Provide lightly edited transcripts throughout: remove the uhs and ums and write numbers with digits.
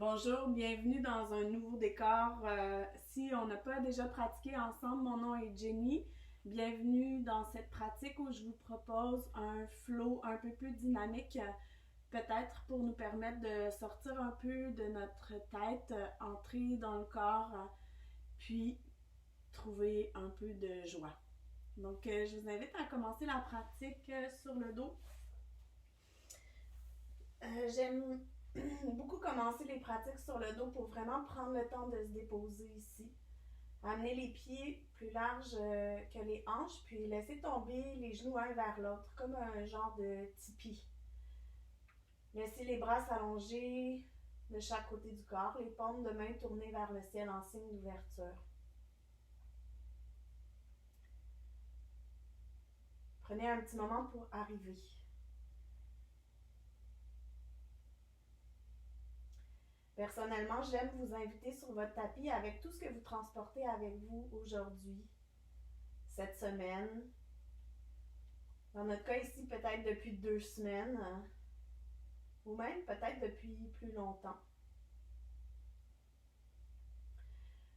Bonjour, bienvenue dans un nouveau décor. Si on n'a pas déjà pratiqué ensemble, mon nom est Jenny. Bienvenue dans cette pratique où je vous propose un flow un peu plus dynamique, peut-être pour nous permettre de sortir un peu de notre tête, entrer dans le corps, puis trouver un peu de joie. Donc, je vous invite à commencer la pratique sur le dos. J'aime beaucoup commencer les pratiques sur le dos pour vraiment prendre le temps de se déposer ici. Amener les pieds plus larges que les hanches, puis laisser tomber les genoux un vers l'autre, comme un genre de tipi. Laissez les bras s'allonger de chaque côté du corps, les paumes de main tournées vers le ciel en signe d'ouverture. Prenez un petit moment pour arriver. Personnellement, j'aime vous inviter sur votre tapis avec tout ce que vous transportez avec vous aujourd'hui, cette semaine. Dans notre cas ici, peut-être depuis 2 semaines, ou même peut-être depuis plus longtemps.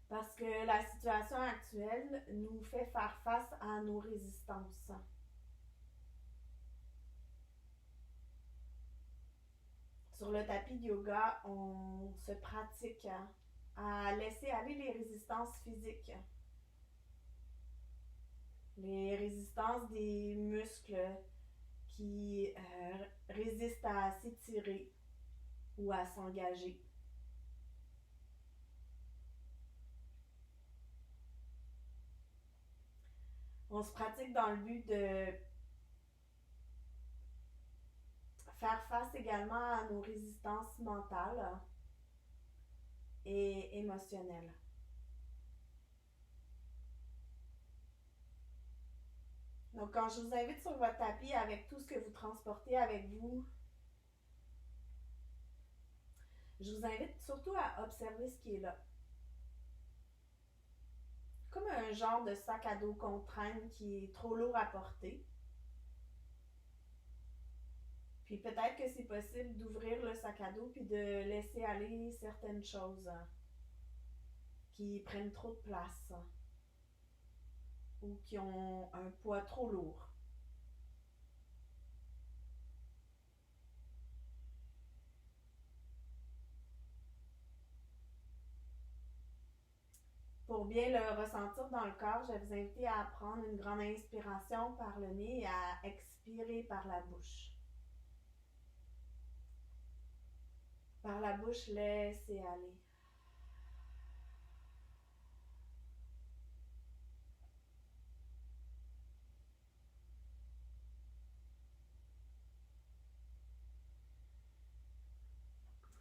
Parce que la situation actuelle nous fait faire face à nos résistances. Sur le tapis de yoga, on se pratique à laisser aller les résistances physiques. Les résistances des muscles qui résistent à s'étirer ou à s'engager. On se pratique dans le but de faire face également à nos résistances mentales et émotionnelles. Donc, quand je vous invite sur votre tapis avec tout ce que vous transportez avec vous, je vous invite surtout à observer ce qui est là. Comme un genre de sac à dos qu'on traîne qui est trop lourd à porter. Puis peut-être que c'est possible d'ouvrir le sac à dos puis de laisser aller certaines choses qui prennent trop de place ou qui ont un poids trop lourd. Pour bien le ressentir dans le corps, je vais vous inviter à prendre une grande inspiration par le nez et à expirer par la bouche. Par la bouche, laissez aller.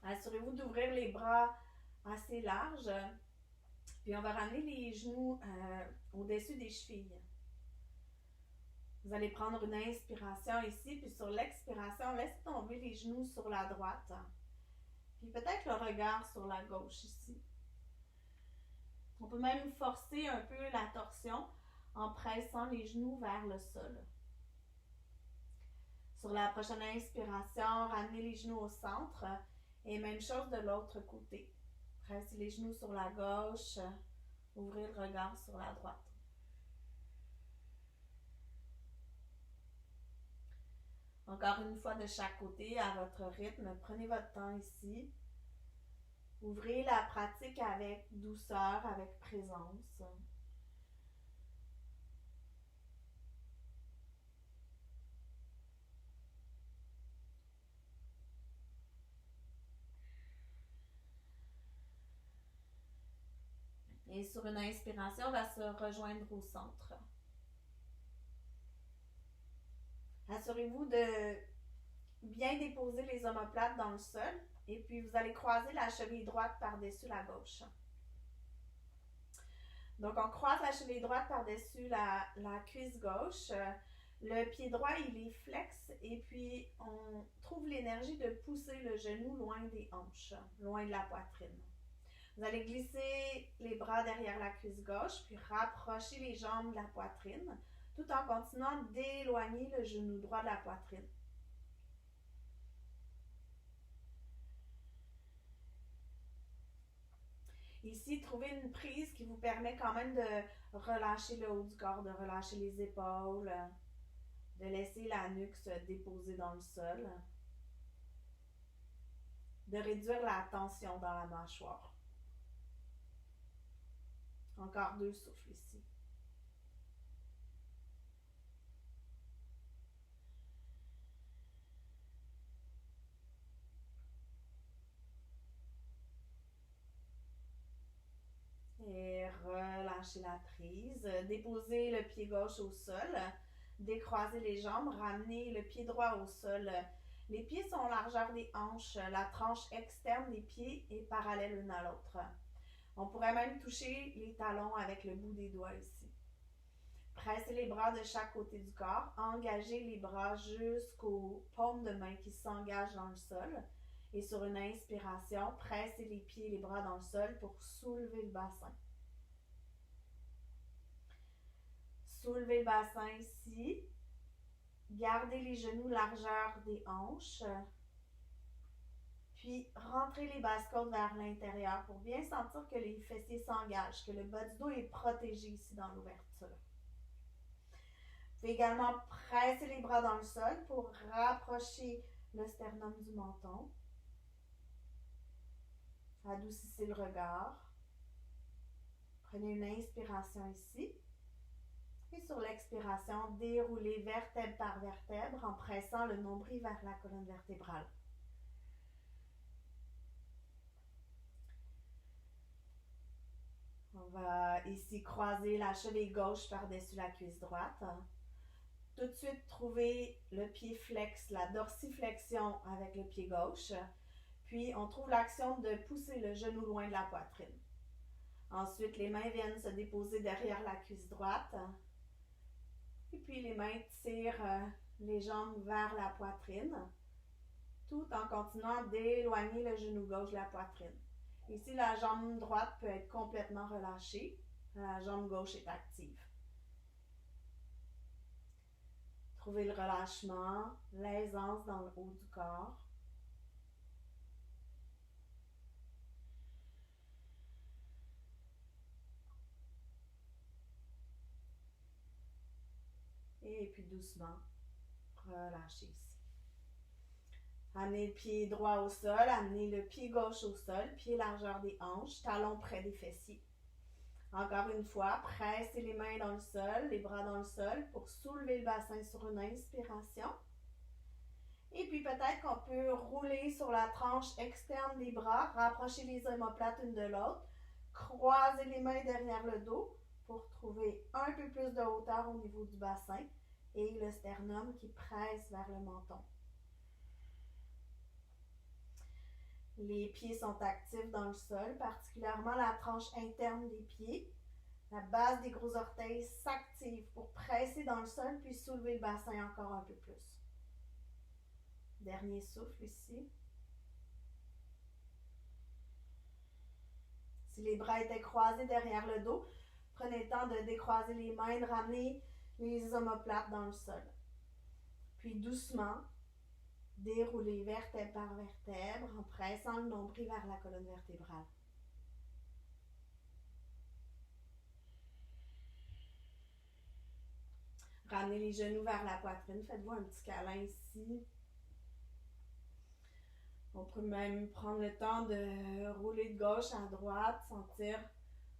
Assurez-vous d'ouvrir les bras assez larges. Puis on va ramener les genoux au-dessus des chevilles. Vous allez prendre une inspiration ici, puis sur l'expiration, laissez tomber les genoux sur la droite. Puis peut-être le regard sur la gauche ici. On peut même forcer un peu la torsion en pressant les genoux vers le sol. Sur la prochaine inspiration, ramenez les genoux au centre et même chose de l'autre côté. Pressez les genoux sur la gauche, ouvrez le regard sur la droite. Encore une fois de chaque côté, à votre rythme, prenez votre temps ici. Ouvrez la pratique avec douceur, avec présence. Et sur une inspiration, on va se rejoindre au centre. Assurez-vous de bien déposer les omoplates dans le sol et puis vous allez croiser la cheville droite par-dessus la gauche. Donc, on croise la cheville droite par-dessus la cuisse gauche. Le pied droit, il est flex et puis on trouve l'énergie de pousser le genou loin des hanches, loin de la poitrine. Vous allez glisser les bras derrière la cuisse gauche, puis rapprocher les jambes de la poitrine, tout en continuant d'éloigner le genou droit de la poitrine. Ici, trouvez une prise qui vous permet quand même de relâcher le haut du corps, de relâcher les épaules, de laisser la nuque se déposer dans le sol, de réduire la tension dans la mâchoire. Encore 2 souffles ici. Et relâchez la prise. Déposez le pied gauche au sol. Décroisez les jambes. Ramenez le pied droit au sol. Les pieds sont largeur des hanches. La tranche externe des pieds est parallèle l'une à l'autre. On pourrait même toucher les talons avec le bout des doigts ici. Pressez les bras de chaque côté du corps. Engagez les bras jusqu'aux paumes de main qui s'engagent dans le sol. Et sur une inspiration, pressez les pieds et les bras dans le sol pour soulever le bassin. Soulevez le bassin ici. Gardez les genoux largeur des hanches. Puis rentrez les basses-côtes vers l'intérieur pour bien sentir que les fessiers s'engagent, que le bas du dos est protégé ici dans l'ouverture. Vous pouvez également presser les bras dans le sol pour rapprocher le sternum du menton. Adoucissez le regard. Prenez une inspiration ici. Et sur l'expiration, déroulez vertèbre par vertèbre en pressant le nombril vers la colonne vertébrale. On va ici croiser la cheville gauche par-dessus la cuisse droite. Tout de suite, trouvez le pied flex, la dorsiflexion avec le pied gauche. Puis, on trouve l'action de pousser le genou loin de la poitrine. Ensuite, les mains viennent se déposer derrière la cuisse droite. Et puis, les mains tirent les jambes vers la poitrine, tout en continuant d'éloigner le genou gauche de la poitrine. Ici, la jambe droite peut être complètement relâchée. La jambe gauche est active. Trouvez le relâchement, l'aisance dans le haut du corps. Et puis doucement, relâchez ici. Amenez le pied droit au sol, amenez le pied gauche au sol, pied largeur des hanches, talons près des fessiers. Encore une fois, pressez les mains dans le sol, les bras dans le sol pour soulever le bassin sur une inspiration. Et puis peut-être qu'on peut rouler sur la tranche externe des bras, rapprocher les omoplates une de l'autre, croiser les mains derrière le dos pour trouver un peu plus de hauteur au niveau du bassin et le sternum qui presse vers le menton. Les pieds sont actifs dans le sol, particulièrement la tranche interne des pieds. La base des gros orteils s'active pour presser dans le sol puis soulever le bassin encore un peu plus. Dernier souffle ici. Si les bras étaient croisés derrière le dos, prenez le temps de décroiser les mains, de ramener les omoplates dans le sol. Puis doucement, déroulez vertèbre par vertèbre en pressant le nombril vers la colonne vertébrale. Ramenez les genoux vers la poitrine. Faites-vous un petit câlin ici. On peut même prendre le temps de rouler de gauche à droite, sentir.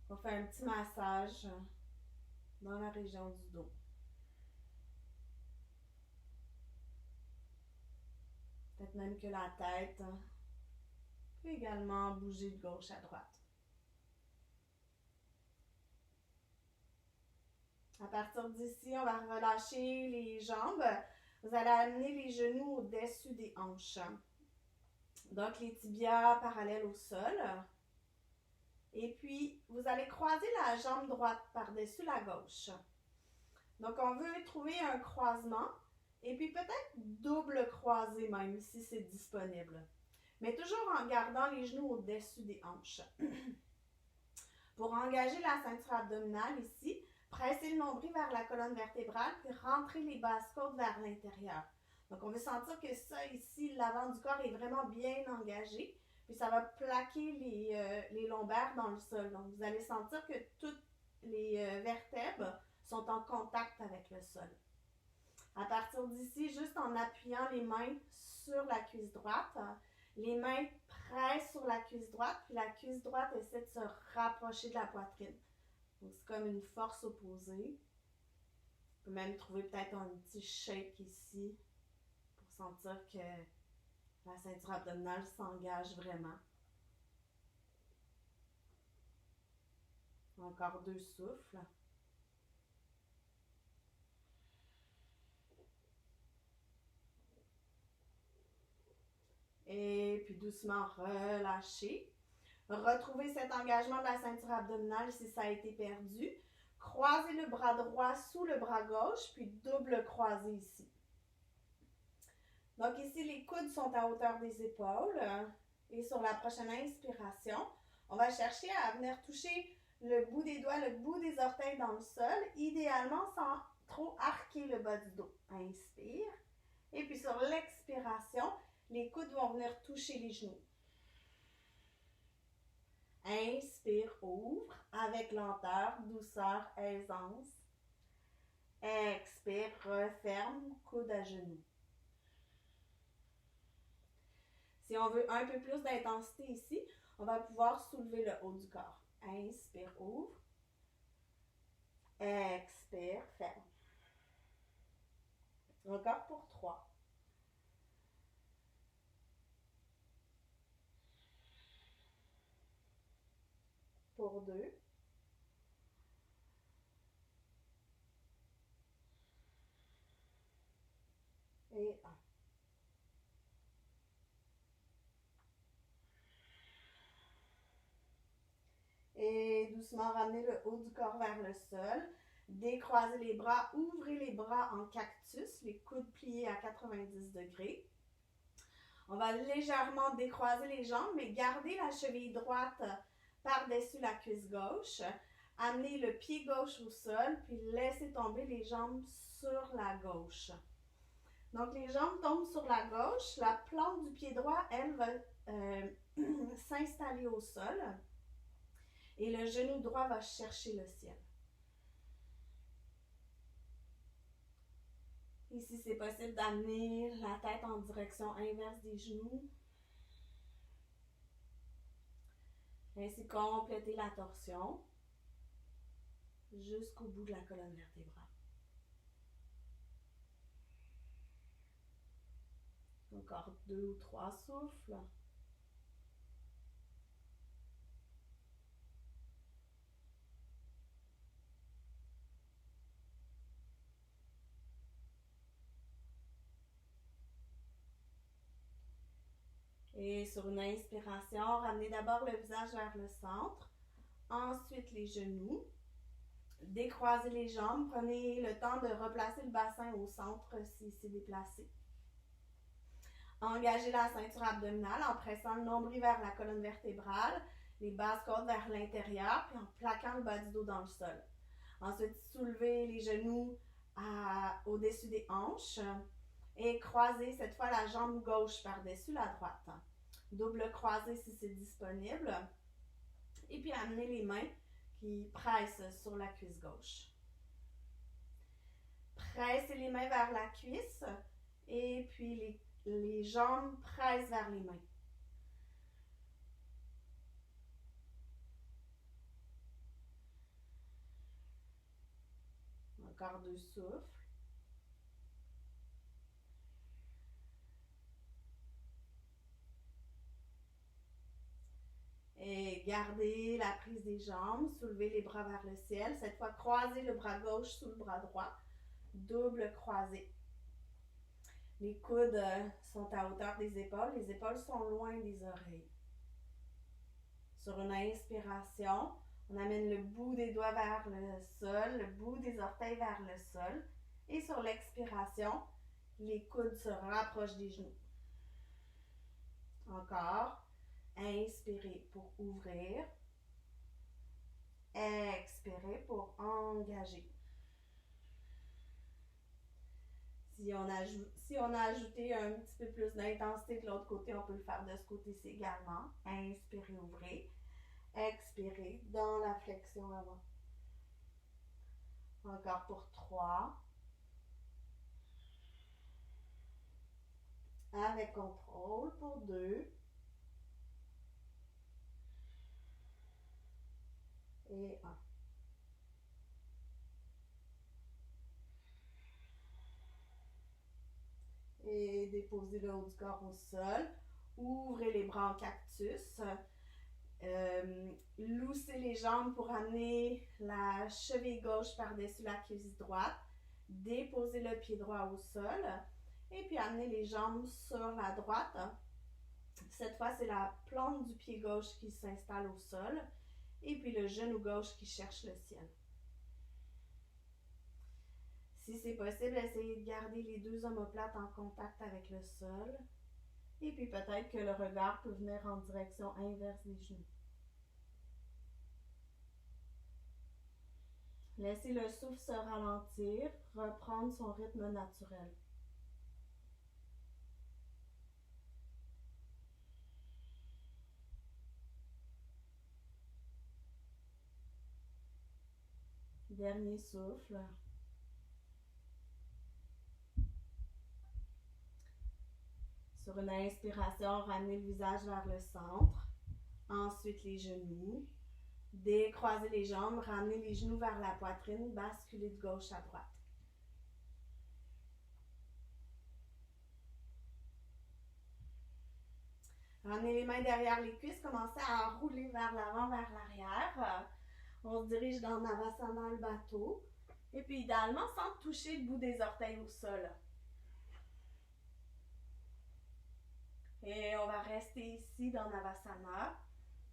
On fait un petit massage dans la région du dos. Peut-être même que la tête peut également bouger de gauche à droite. À partir d'ici, on va relâcher les jambes. Vous allez amener les genoux au-dessus des hanches. Donc, les tibias parallèles au sol. Et puis, vous allez croiser la jambe droite par-dessus la gauche. Donc, on veut trouver un croisement. Et puis, peut-être double croisé même, si c'est disponible. Mais toujours en gardant les genoux au-dessus des hanches. Pour engager la ceinture abdominale ici, pressez le nombril vers la colonne vertébrale, puis rentrez les basses-côtes vers l'intérieur. Donc, on veut sentir que ça ici, l'avant du corps est vraiment bien engagé. puis ça va plaquer les lombaires dans le sol. Donc, vous allez sentir que toutes les vertèbres sont en contact avec le sol. À partir d'ici, juste en appuyant les mains sur la cuisse droite, les mains pressent sur la cuisse droite, puis la cuisse droite essaie de se rapprocher de la poitrine. Donc, c'est comme une force opposée. On peut même trouver peut-être un petit shake ici pour sentir que la ceinture abdominale s'engage vraiment. Encore 2 souffles. Et puis doucement relâcher. Retrouvez cet engagement de la ceinture abdominale si ça a été perdu. Croisez le bras droit sous le bras gauche, puis double croisé ici. Donc ici, les coudes sont à hauteur des épaules. Et sur la prochaine inspiration, on va chercher à venir toucher le bout des doigts, le bout des orteils dans le sol, idéalement sans trop arquer le bas du dos. Inspire. Et puis sur l'expiration, les coudes vont venir toucher les genoux. Inspire, ouvre avec lenteur, douceur, aisance. Expire, referme, coude à genoux. Si on veut un peu plus d'intensité ici, on va pouvoir soulever le haut du corps. Inspire, ouvre. Expire, ferme. Encore pour 3. Pour 2. Et 1. Et doucement ramenez le haut du corps vers le sol. Décroisez les bras, ouvrez les bras en cactus, les coudes pliés à 90 degrés. On va légèrement décroiser les jambes, mais garder la cheville droite par-dessus la cuisse gauche. Amenez le pied gauche au sol, puis laissez tomber les jambes sur la gauche. Donc, les jambes tombent sur la gauche. La plante du pied droit, elle, va s'installer au sol. Et le genou droit va chercher le ciel. Ici, c'est possible d'amener la tête en direction inverse des genoux. Ainsi, compléter la torsion jusqu'au bout de la colonne vertébrale. Encore 2 ou 3 souffles. Et sur une inspiration, ramenez d'abord le visage vers le centre. Ensuite, les genoux. Décroisez les jambes. Prenez le temps de replacer le bassin au centre s'il s'est déplacé. Engagez la ceinture abdominale en pressant le nombril vers la colonne vertébrale, les basses côtes vers l'intérieur, puis en plaquant le bas du dos dans le sol. Ensuite, soulevez les genoux au-dessus des hanches et croisez cette fois la jambe gauche par-dessus la droite. Double croisé si c'est disponible. Et puis amenez les mains qui pressent sur la cuisse gauche. Pressez les mains vers la cuisse et puis les jambes pressent vers les mains. Encore 2 souffles. Et gardez la prise des jambes, soulevez les bras vers le ciel. Cette fois, croisez le bras gauche sous le bras droit. Double croisé. Les coudes sont à hauteur des épaules. Les épaules sont loin des oreilles. Sur une inspiration, on amène le bout des doigts vers le sol, le bout des orteils vers le sol. Et sur l'expiration, les coudes se rapprochent des genoux. Encore. Inspirez pour ouvrir. Expirez pour engager. Si on a ajouté un petit peu plus d'intensité de l'autre côté, on peut le faire de ce côté-ci également. Inspirez, ouvrez. Expirez dans la flexion avant. Encore pour 3. Avec contrôle pour 2. Et 1. Et déposez le haut du corps au sol. Ouvrez les bras en cactus. Loussez les jambes pour amener la cheville gauche par-dessus la cuisse droite. Déposez le pied droit au sol. Et puis amenez les jambes sur la droite. Cette fois, c'est la plante du pied gauche qui s'installe au sol. Et puis le genou gauche qui cherche le ciel. Si c'est possible, essayez de garder les deux omoplates en contact avec le sol. Et puis peut-être que le regard peut venir en direction inverse des genoux. Laissez le souffle se ralentir, reprendre son rythme naturel. Dernier souffle. Sur une inspiration, ramenez le visage vers le centre. Ensuite, les genoux. Décroisez les jambes, ramenez les genoux vers la poitrine, basculez de gauche à droite. Ramenez les mains derrière les cuisses, commencez à rouler vers l'avant, vers l'arrière. On se dirige dans Navasana, le bateau. Et puis, idéalement, sans toucher le bout des orteils au sol. Et on va rester ici dans Navasana.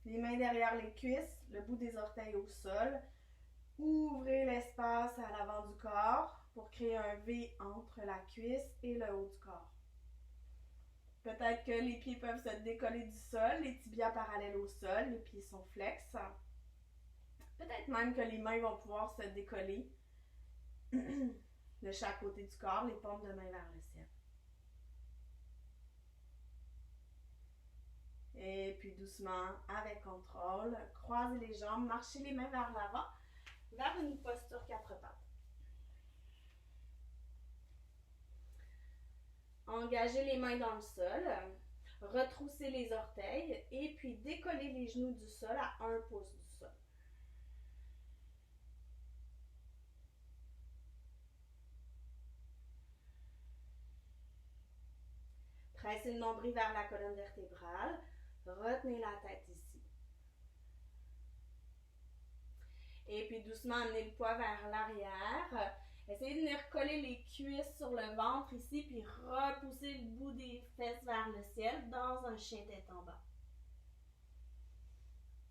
Les mains derrière les cuisses, le bout des orteils au sol. Ouvrez l'espace à l'avant du corps pour créer un V entre la cuisse et le haut du corps. Peut-être que les pieds peuvent se décoller du sol, les tibias parallèles au sol, les pieds sont flex. Peut-être même que les mains vont pouvoir se décoller de chaque côté du corps, les paumes de main vers le ciel. Et puis doucement, avec contrôle, croisez les jambes, marchez les mains vers l'avant, vers une posture 4 pattes. Engagez les mains dans le sol, retroussez les orteils et puis décollez les genoux du sol à 1 pouce du sol. Pressez le nombril vers la colonne vertébrale. Retenez la tête ici. Et puis doucement, amenez le poids vers l'arrière. Essayez de venir coller les cuisses sur le ventre ici, puis repousser le bout des fesses vers le ciel dans un chien tête en bas.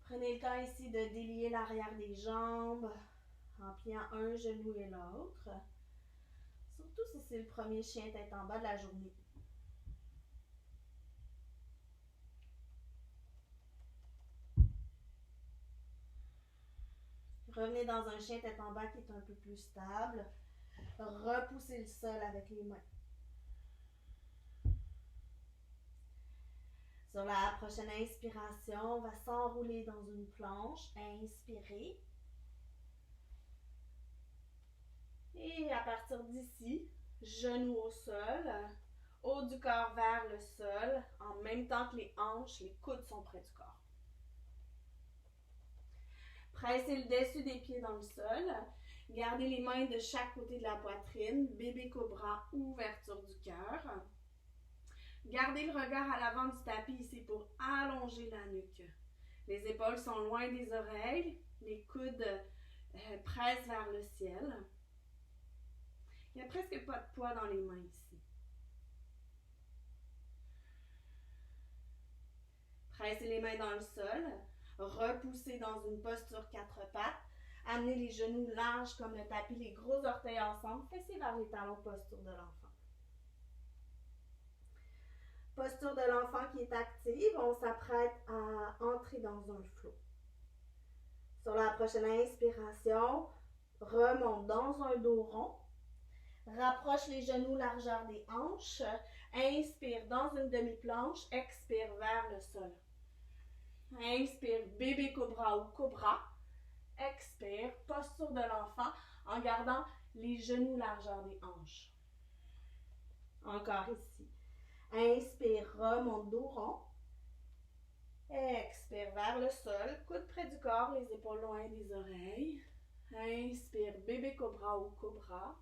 Prenez le temps ici de délier l'arrière des jambes en pliant un genou et l'autre. Surtout si c'est le premier chien tête en bas de la journée. Revenez dans un chien tête en bas qui est un peu plus stable. Repoussez le sol avec les mains. Sur la prochaine inspiration, on va s'enrouler dans une planche. Inspirez. Et à partir d'ici, genoux au sol, haut du corps vers le sol, en même temps que les hanches, les coudes sont près du corps. Pressez le dessus des pieds dans le sol. Gardez les mains de chaque côté de la poitrine. Bébé cobra, ouverture du cœur. Gardez le regard à l'avant du tapis ici pour allonger la nuque. Les épaules sont loin des oreilles. Les coudes pressent vers le ciel. Il n'y a presque pas de poids dans les mains ici. Pressez les mains dans le sol. Repoussez dans une posture 4 pattes. Amenez les genoux larges comme le tapis, les gros orteils ensemble. Fessez vers les talons, posture de l'enfant. Posture de l'enfant qui est active. On s'apprête à entrer dans un flot. Sur la prochaine inspiration, remonte dans un dos rond. Rapproche les genoux largeur des hanches. Inspire dans une demi-planche. Expire vers le sol. Inspire, bébé cobra ou cobra. Expire, posture de l'enfant en gardant les genoux largeur des hanches. Encore ici. Inspire, remonte dos rond. Expire vers le sol, coude près du corps, les épaules loin des oreilles. Inspire, bébé cobra ou cobra.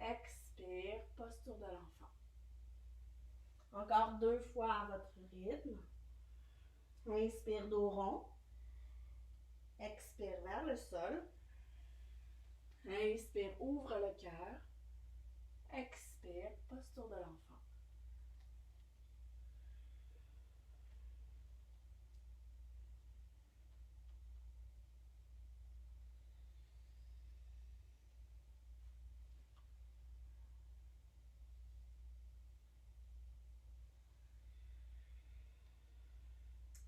Expire, posture de l'enfant. Encore 2 fois à votre rythme. Inspire, dos rond. Expire vers le sol. Inspire, ouvre le cœur. Expire, posture de l'enfant.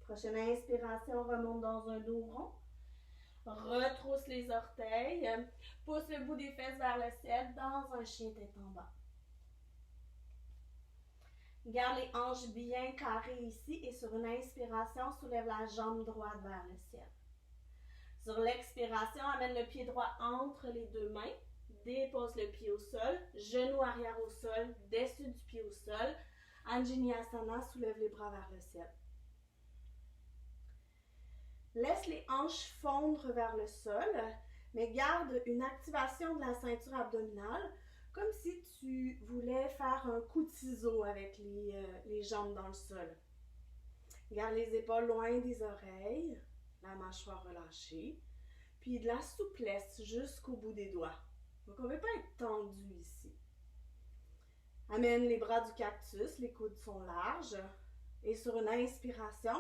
Prochaine inspiration, remonte dans un dos rond. Retrousse les orteils. Pousse le bout des fesses vers le ciel dans un chien tête en bas. Garde les hanches bien carrées ici et sur une inspiration, soulève la jambe droite vers le ciel. Sur l'expiration, amène le pied droit entre les 2 mains. Dépose le pied au sol. Genou arrière au sol. Dessus du pied au sol. Anjaneyasana, soulève les bras vers le ciel. Laisse les hanches fondre vers le sol, mais garde une activation de la ceinture abdominale, comme si tu voulais faire un coup de ciseau avec les jambes dans le sol. Garde les épaules loin des oreilles, la mâchoire relâchée, puis de la souplesse jusqu'au bout des doigts. Donc on ne veut pas être tendu ici. Amène les bras du cactus, les coudes sont larges, et sur une inspiration,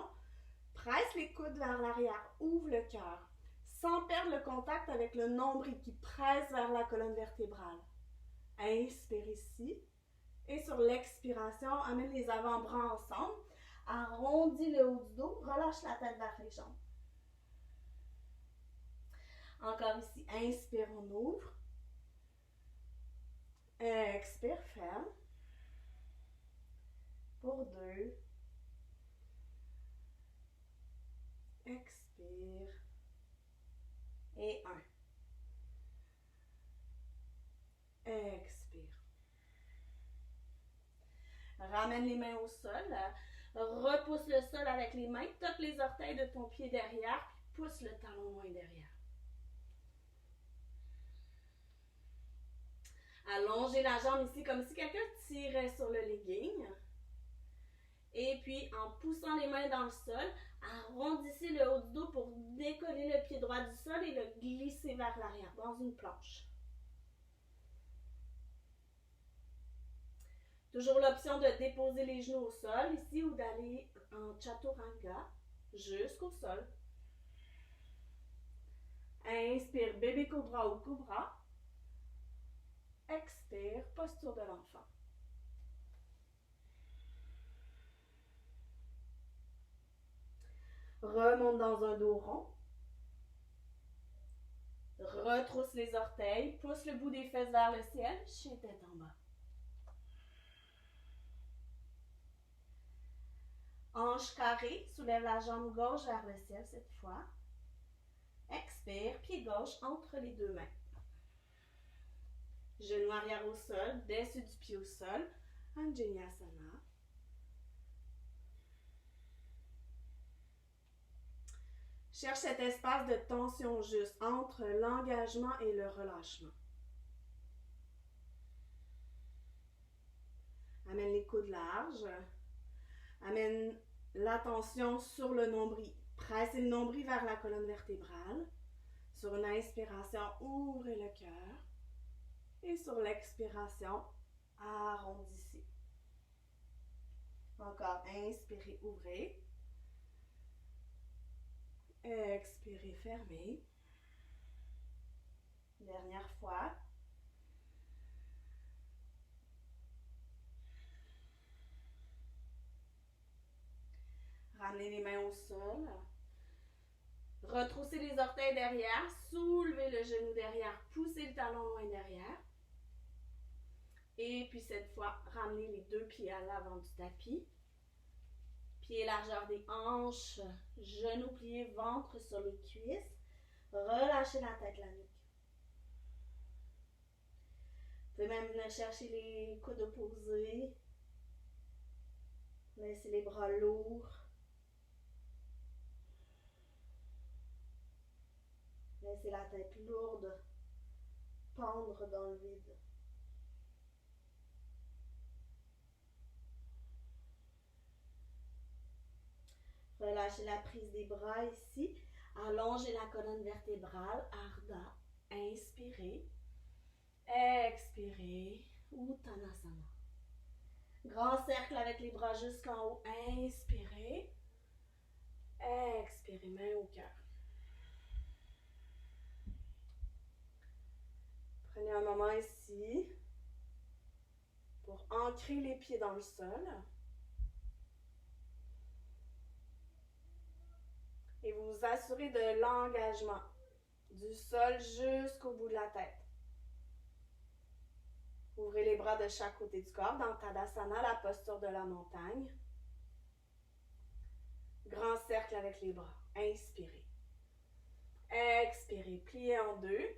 presse les coudes vers l'arrière, ouvre le cœur, sans perdre le contact avec le nombril qui presse vers la colonne vertébrale. Inspire ici. Et sur l'expiration, amène les avant-bras ensemble. Arrondis le haut du dos, relâche la tête vers les jambes. Encore ici, inspire, on ouvre. Expire, ferme. Pour 2. Expire. Et 1. Expire. Ramène les mains au sol. Repousse le sol avec les mains. Toque les orteils de ton pied derrière. Puis pousse le talon loin derrière. Allongez la jambe ici comme si quelqu'un tirait sur le legging. Et puis, en poussant les mains dans le sol, arrondissez le haut du dos pour décoller le pied droit du sol et le glisser vers l'arrière dans une planche. Toujours l'option de déposer les genoux au sol ici ou d'aller en chaturanga jusqu'au sol. Inspire, bébé cobra ou cobra. Expire, posture de l'enfant. Remonte dans un dos rond. Retrousse les orteils. Pousse le bout des fesses vers le ciel. Chien tête en bas. Hanche carrée. Soulève la jambe gauche vers le ciel cette fois. Expire. Pied gauche entre les 2 mains. Genou arrière au sol. Dessus du pied au sol. Anjaneyasana. Cherche cet espace de tension juste entre l'engagement et le relâchement. Amène les coudes larges. Amène l'attention sur le nombril. Pressez le nombril vers la colonne vertébrale. Sur une inspiration, ouvrez le cœur. Et sur l'expiration, arrondissez. Encore, inspirez, ouvrez. Expirez, fermez. Dernière fois. Ramenez les mains au sol. Retroussez les orteils derrière. Soulevez le genou derrière. Poussez le talon loin derrière. Et puis cette fois, ramenez les deux pieds à l'avant du tapis. Pieds largeur des hanches, genoux pliés, ventre sur les cuisses. Relâchez la tête, la nuque. Vous pouvez même venir chercher les coudes opposés. Laissez les bras lourds. Laissez la tête lourde pendre dans le vide. Relâchez la prise des bras ici. Allongez la colonne vertébrale. Ardha. Inspirez. Expirez. Uttanasana. Grand cercle avec les bras jusqu'en haut. Inspirez. Expirez. Main au cœur. Prenez un moment ici pour ancrer les pieds dans le sol. Et vous vous assurez de l'engagement du sol jusqu'au bout de la tête. Ouvrez les bras de chaque côté du corps dans Tadasana, la posture de la montagne. Grand cercle avec les bras. Inspirez. Expirez. Pliez en deux.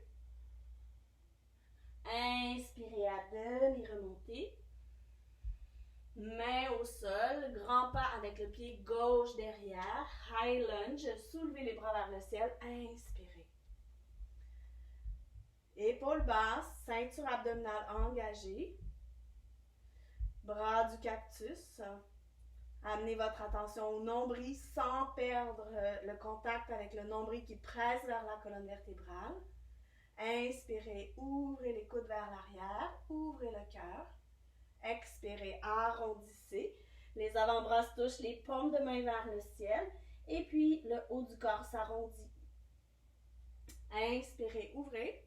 Inspirez à demi, remontez. Main au sol, grand pas avec le pied gauche derrière. High lunge, soulevez les bras vers le ciel. Inspirez. Épaules basses, ceinture abdominale engagée. Bras du cactus. Amenez votre attention au nombril sans perdre le contact avec le nombril qui presse vers la colonne vertébrale. Inspirez, ouvrez les coudes vers l'arrière, ouvrez le cœur. Expirez, arrondissez. Les avant-bras touchent les paumes de main vers le ciel. Et puis, le haut du corps s'arrondit. Inspirez, ouvrez.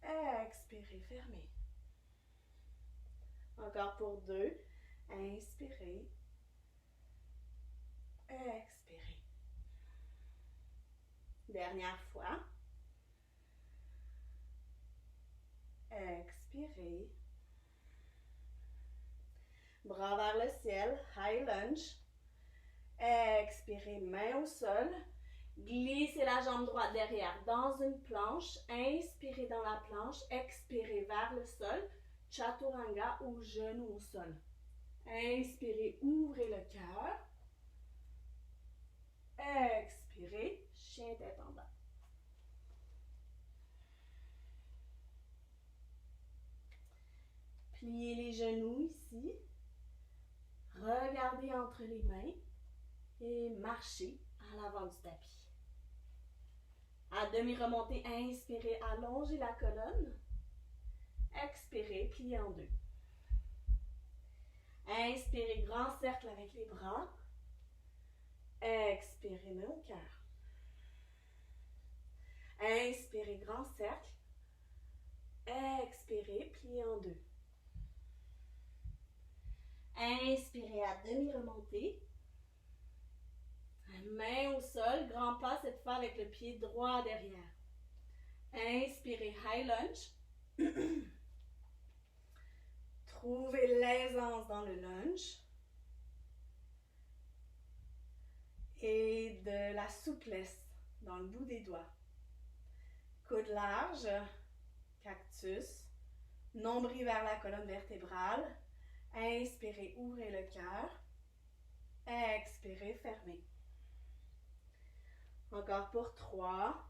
Expirez, fermez. Encore pour deux. Inspirez. Expirez. Dernière fois. Expirez. Bras vers le ciel, high lunge. Expirez, main au sol. Glissez la jambe droite derrière dans une planche. Inspirez dans la planche. Expirez vers le sol. Chaturanga ou genou au sol. Inspirez, ouvrez le cœur. Expirez, chien tête en bas. Pliez les genoux ici. Regardez entre les mains et marchez à l'avant du tapis. À demi remontée, inspirez, allongez la colonne. Expirez, pliez en deux. Inspirez, grand cercle avec les bras. Expirez, main au cœur. Inspirez, grand cercle. Expirez, pliez en deux. Inspirez à demi remontée. Main au sol, grand pas cette fois avec le pied droit derrière. Inspirez, high lunge. Trouvez l'aisance dans le lunge. Et de la souplesse dans le bout des doigts. Coude large, cactus. Nombril vers la colonne vertébrale. Inspirez, ouvrez le cœur. Expirez, fermez. Encore pour 3.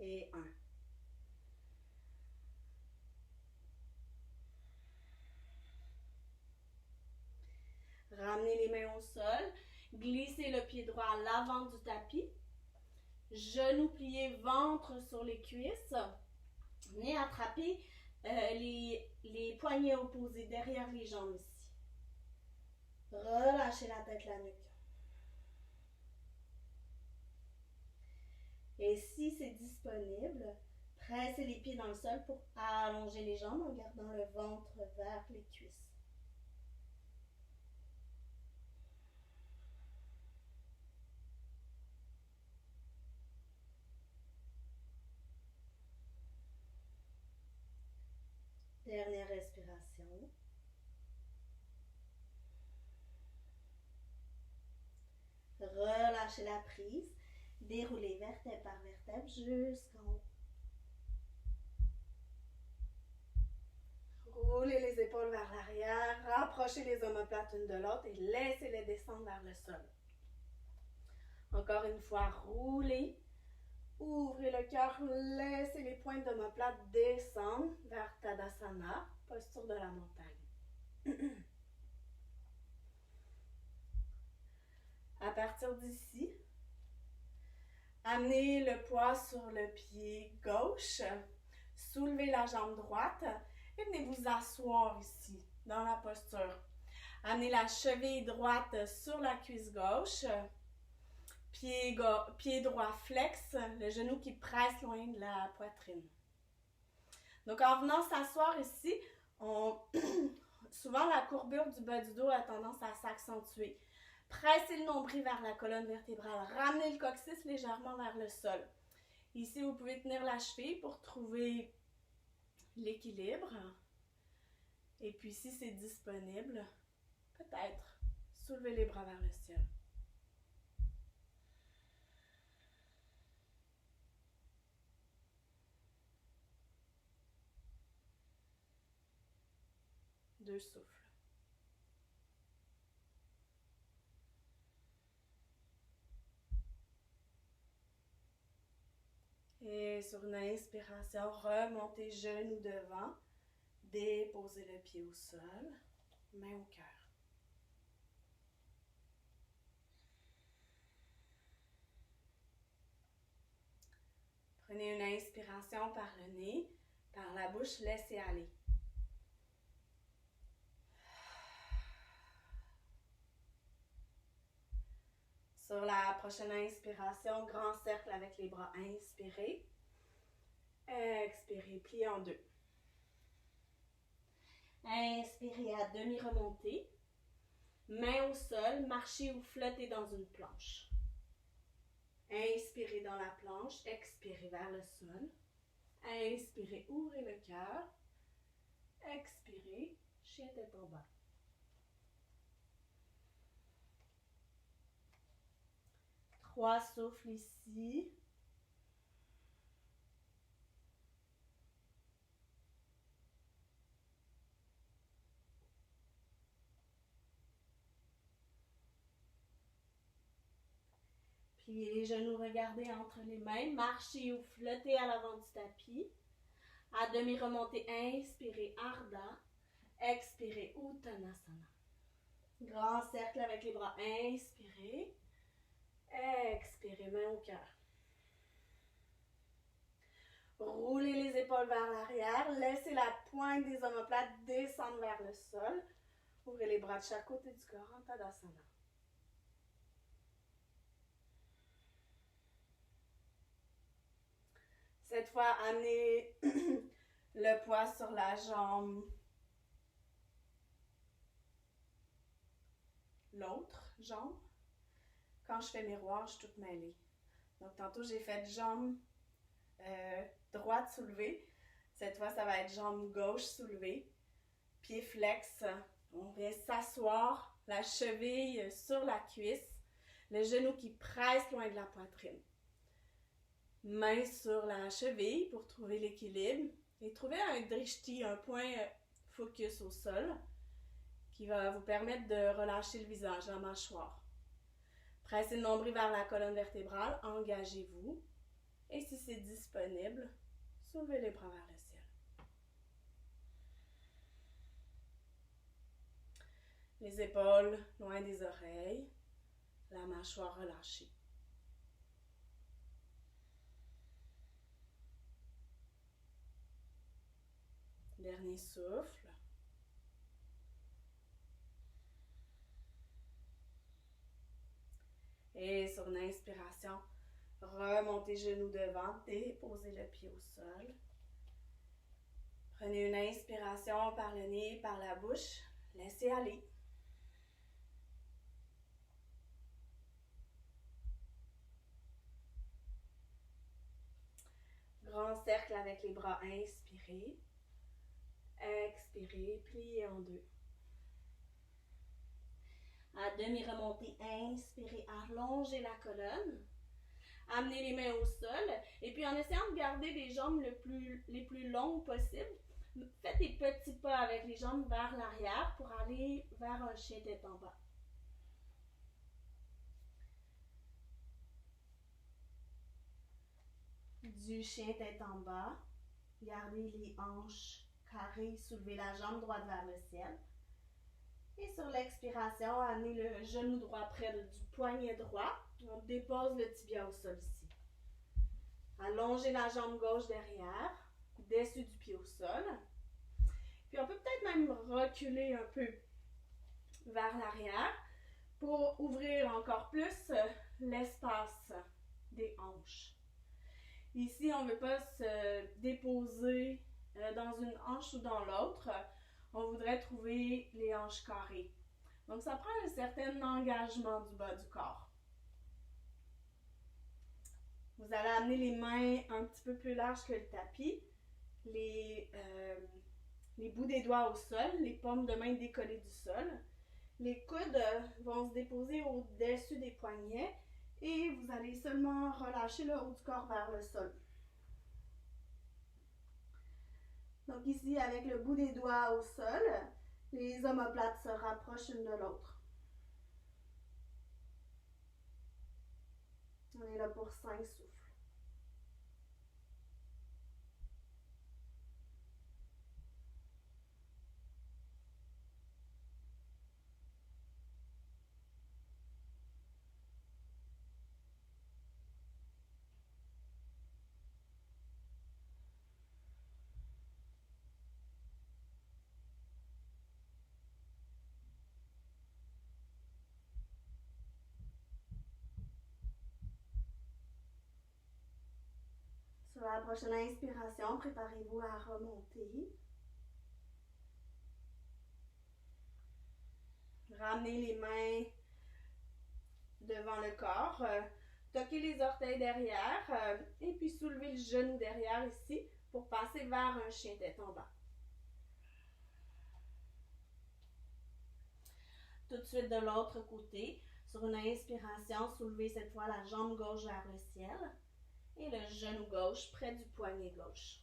Et 1. Ramenez les mains au sol. Glissez le pied droit à l'avant du tapis. Genoux pliés, ventre sur les cuisses. Venez attraper les poignets opposés derrière les jambes ici. Relâchez la tête, la nuque. Et si c'est disponible, pressez les pieds dans le sol pour allonger les jambes en gardant le ventre vers les cuisses. relâchez la prise. Déroulez vertèbre par vertèbre jusqu'en haut. Roulez les épaules vers l'arrière, rapprochez les omoplates l'une de l'autre et laissez-les descendre vers le sol. Encore une fois, roulez. Ouvrez le cœur, laissez les pointes d'omoplate descendre vers Tadasana, posture de la montagne. À partir d'ici, amenez le poids sur le pied gauche, soulevez la jambe droite et venez vous asseoir ici, dans la posture. Amenez la cheville droite sur la cuisse gauche, pied droit flex, le genou qui presse loin de la poitrine. Donc en venant s'asseoir ici, souvent la courbure du bas du dos a tendance à s'accentuer. Pressez le nombril vers la colonne vertébrale. Ramenez le coccyx légèrement vers le sol. Ici, vous pouvez tenir la cheville pour trouver l'équilibre. Et puis, si c'est disponible, peut-être soulevez les bras vers le ciel. Deux souffles. Et sur une inspiration, remontez genoux devant, déposez le pied au sol, main au cœur. Prenez une inspiration par le nez, par la bouche, laissez aller. Sur la prochaine inspiration, grand cercle avec les bras. Inspirez. Expirez, pliez en deux. Inspirez à demi remontée. Main au sol, marchez ou flottez dans une planche. Inspirez dans la planche, expirez vers le sol. Inspirez, ouvrez le cœur. Expirez, chien tête en bas. Trois souffles ici. Pliez les genoux, regardez entre les mains. Marchez ou flottez à l'avant du tapis. À demi remontée, inspirez Ardha. Expirez Uttanasana. Grand cercle avec les bras. Inspirez. Expirez, main au cœur. Roulez les épaules vers l'arrière. Laissez la pointe des omoplates descendre vers le sol. Ouvrez les bras de chaque côté du corps en Tadasana. Cette fois, amenez le poids sur la jambe. L'autre jambe. Quand je fais miroir, je suis toute mêlée. Donc, tantôt, j'ai fait jambe droite soulevée. Cette fois, ça va être jambe gauche soulevée. Pied flex. On vient s'asseoir, la cheville sur la cuisse. Le genou qui presse loin de la poitrine. Main sur la cheville pour trouver l'équilibre. Et trouver un drishti, un point focus au sol, qui va vous permettre de relâcher le visage, la mâchoire. Pressez le nombril vers la colonne vertébrale, engagez-vous. Et si c'est disponible, soulevez les bras vers le ciel. Les épaules loin des oreilles, la mâchoire relâchée. Dernier souffle. Et sur une inspiration, remontez genoux devant, déposez le pied au sol. Prenez une inspiration par le nez, par la bouche, laissez aller. Grand cercle avec les bras, inspirez. Expirez, pliez en deux. À demi remonter, inspirez, allongez la colonne. Amenez les mains au sol. Et puis en essayant de garder les jambes les plus longues possibles, faites des petits pas avec les jambes vers l'arrière pour aller vers un chien tête en bas. Du chien tête en bas, gardez les hanches carrées, soulevez la jambe droite vers le ciel. Et sur l'expiration, amenez le genou droit près du poignet droit. On dépose le tibia au sol ici. Allongez la jambe gauche derrière, dessus du pied au sol. Puis on peut peut-être même reculer un peu vers l'arrière pour ouvrir encore plus l'espace des hanches. Ici, on ne veut pas se déposer dans une hanche ou dans l'autre. On voudrait trouver les hanches carrées. Donc, ça prend un certain engagement du bas du corps. Vous allez amener les mains un petit peu plus larges que le tapis, les bouts des doigts au sol, les paumes de main décollées du sol. Les coudes vont se déposer au-dessus des poignets et vous allez seulement relâcher le haut du corps vers le sol. Donc ici, avec le bout des doigts au sol, les omoplates se rapprochent l'une de l'autre. On est là pour 5 souffles. Sur la prochaine inspiration, préparez-vous à remonter. Ramenez les mains devant le corps. Toquez les orteils derrière et puis soulevez le genou derrière ici pour passer vers un chien tête en bas. Tout de suite de l'autre côté, sur une inspiration, soulevez cette fois la jambe gauche vers le ciel. Et le genou gauche près du poignet gauche.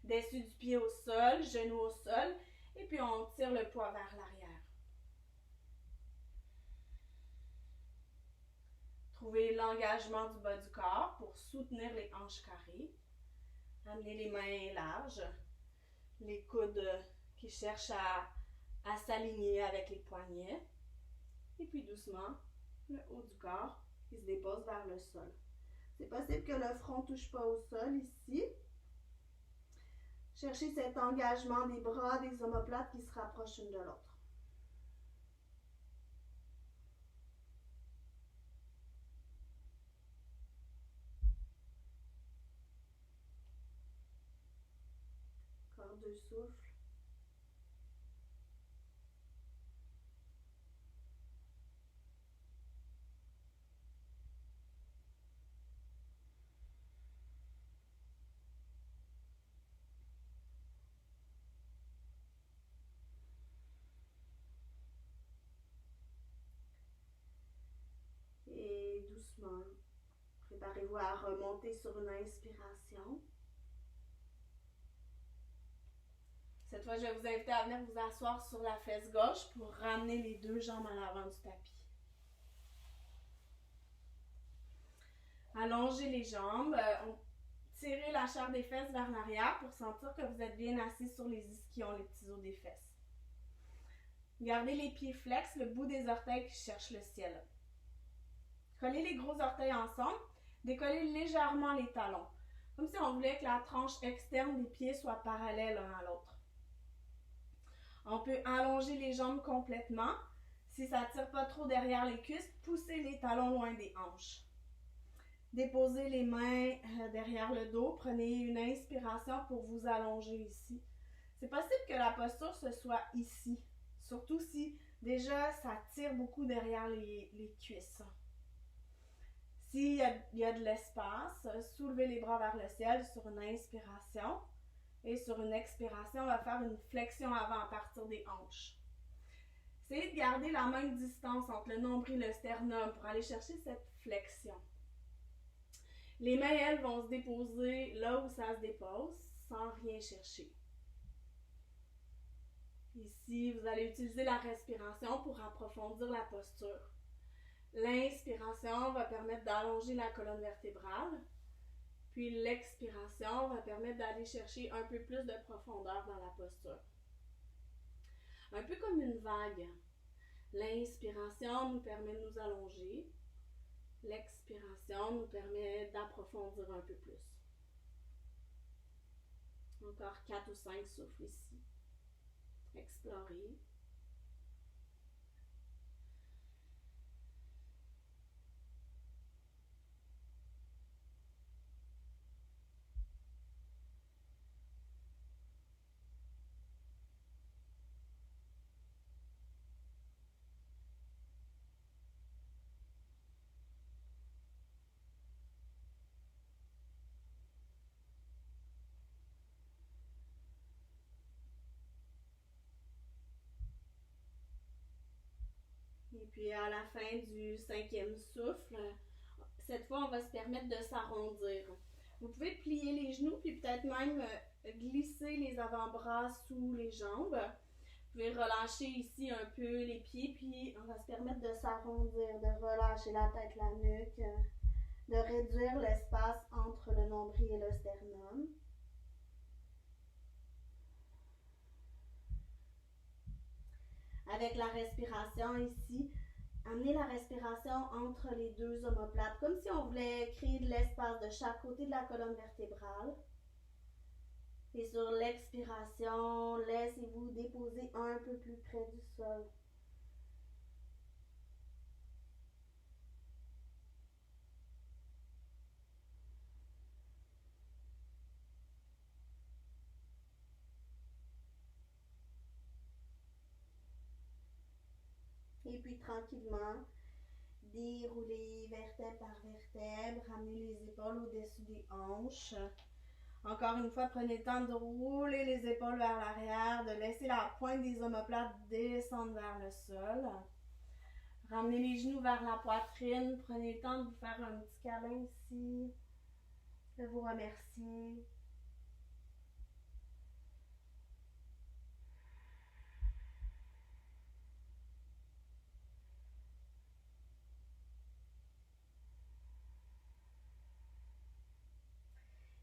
Dessus du pied au sol, genou au sol, et puis on tire le poids vers l'arrière. Trouvez l'engagement du bas du corps pour soutenir les hanches carrées. Amenez les mains larges, les coudes qui cherchent à s'aligner avec les poignets. Et puis doucement, le haut du corps qui se dépose vers le sol. C'est possible que le front ne touche pas au sol ici. Cherchez cet engagement des bras, des omoplates qui se rapprochent l'une de l'autre. Encore 2 souffles. Et doucement, préparez-vous à remonter sur une inspiration. Cette fois, je vais vous inviter à venir vous asseoir sur la fesse gauche pour ramener les 2 jambes à l'avant du tapis. Allongez les jambes, tirez la chair des fesses vers l'arrière pour sentir que vous êtes bien assis sur les ischions, les petits os des fesses. Gardez les pieds flex, le bout des orteils qui cherche le ciel. Collez les gros orteils ensemble, décollez légèrement les talons, comme si on voulait que la tranche externe des pieds soit parallèle l'un à l'autre. On peut allonger les jambes complètement. Si ça ne tire pas trop derrière les cuisses, poussez les talons loin des hanches. Déposez les mains derrière le dos. Prenez une inspiration pour vous allonger ici. C'est possible que la posture se soit ici, surtout si déjà ça tire beaucoup derrière les cuisses. S'il y a de l'espace, soulevez les bras vers le ciel sur une inspiration. Et sur une expiration, on va faire une flexion avant à partir des hanches. Essayez de garder la même distance entre le nombril et le sternum pour aller chercher cette flexion. Les mains, elles, vont se déposer là où ça se dépose, sans rien chercher. Ici, vous allez utiliser la respiration pour approfondir la posture. L'inspiration va permettre d'allonger la colonne vertébrale, puis l'expiration va permettre d'aller chercher un peu plus de profondeur dans la posture. Un peu comme une vague. L'inspiration nous permet de nous allonger. L'expiration nous permet d'approfondir un peu plus. Encore 4 ou 5 souffles ici. Explorez. Et puis à la fin du 5e souffle, cette fois on va se permettre de s'arrondir. Vous pouvez plier les genoux puis peut-être même glisser les avant-bras sous les jambes. Vous pouvez relâcher ici un peu les pieds puis on va se permettre de s'arrondir, de relâcher la tête, la nuque, de réduire l'espace entre le nombril et le sternum. Avec la respiration ici, amenez la respiration entre les deux omoplates, comme si on voulait créer de l'espace de chaque côté de la colonne vertébrale. Et sur l'expiration, laissez-vous déposer un peu plus près du sol. Et puis tranquillement, déroulez vertèbre par vertèbre, ramenez les épaules au-dessus des hanches. Encore une fois, prenez le temps de rouler les épaules vers l'arrière, de laisser la pointe des omoplates descendre vers le sol. Ramenez les genoux vers la poitrine, prenez le temps de vous faire un petit câlin ici, de vous remercier.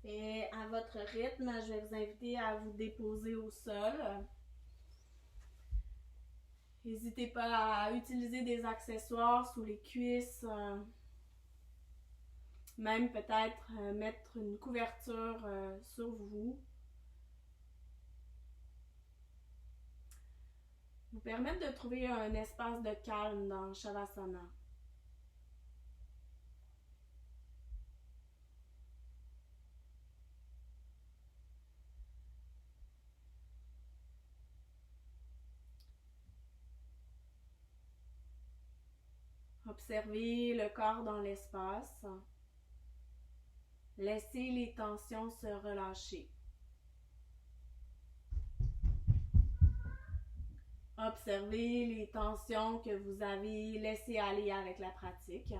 Et à votre rythme, je vais vous inviter à vous déposer au sol. N'hésitez pas à utiliser des accessoires sous les cuisses. Même peut-être mettre une couverture sur vous. Vous permettre de trouver un espace de calme dans Shavasana. Observez le corps dans l'espace. Laissez les tensions se relâcher. Observez les tensions que vous avez laissées aller avec la pratique.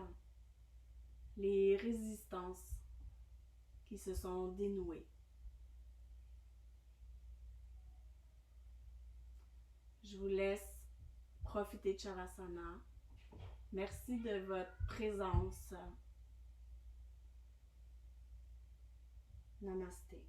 Les résistances qui se sont dénouées. Je vous laisse profiter de Shavasana. Merci de votre présence. Namasté.